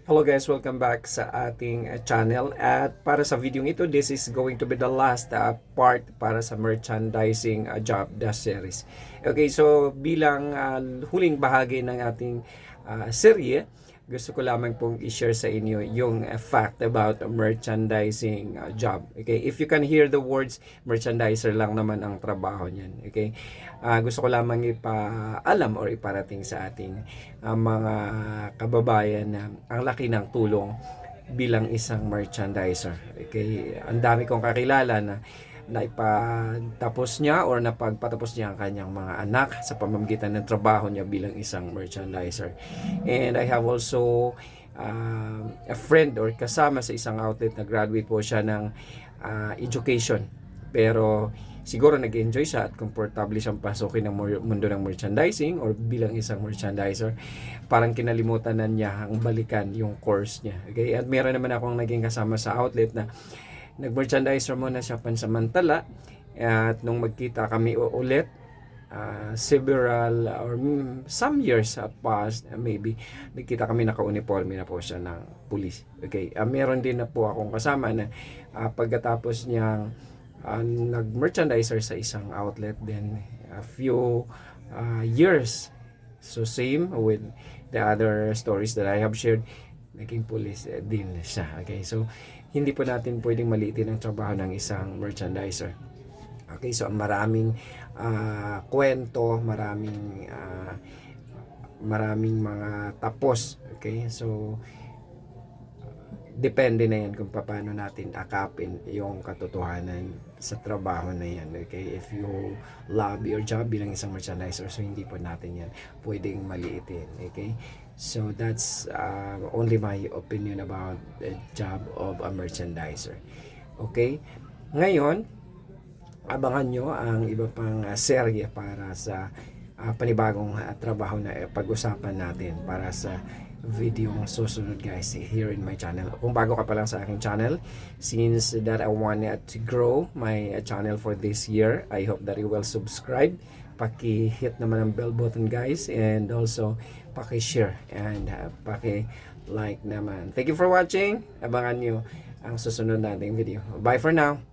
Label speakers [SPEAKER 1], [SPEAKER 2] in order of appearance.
[SPEAKER 1] Hello guys, welcome back sa ating channel. At para sa video ito, this is going to be the last part para sa merchandising job dash series. Okay, so bilang huling bahagi ng ating serye, gusto ko lamang pong i-share sa inyo yung fact about merchandising job. Okay, if you can hear the words, merchandiser lang naman ang trabaho niyan. Okay, gusto ko lamang ipaalam or iparating sa ating mga kababayan na ang laki ng tulong bilang isang merchandiser. Okay, ang dami kong kakilala na naipatapos niya or napagpatapos niya ang kanyang mga anak sa pamamagitan ng trabaho niya bilang isang merchandiser. And I have also a friend or kasama sa isang outlet na graduate po siya ng education. Pero siguro nag-enjoy siya at komportable siyang pasukin ng mundo ng merchandising or bilang isang merchandiser. Parang kinalimutan na niya ang balikan yung course niya. Okay? At meron naman akong naging kasama sa outlet na nag-merchandiser muna siya pansamantala at nung magkita kami ulit several or some years have passed, maybe nagkita kami naka-uniforme na po siya ng pulis. Okay, meron din na po akong kasama na pagkatapos niyang nag-merchandiser sa isang outlet, then a few years, so same with the other stories that I have shared, naging police din siya. Okay, so hindi po natin pwedeng maliitin ang trabaho ng isang merchandiser. Okay, so maraming kwento, maraming mga tapos. Okay, so depende na yan kung paano natin akapin yung katotohanan sa trabaho na yan. Okay, if you love your job bilang isang merchandiser, so hindi po natin yan pwedeng maliitin. Okay, so that's only my opinion about the job of a merchandiser. Okay, ngayon abangan nyo ang iba pang serye para sa panibagong trabaho na pag-usapan natin para sa video susunod guys here in my channel. Kung bago ka pa lang sa aking channel, since that I wanted to grow my channel for this year, I hope that you will subscribe, paki-hit naman ang bell button guys, and also paki-share and paki-like naman. Thank you for watching. Abangan nyo ang susunod nating video. Bye for now.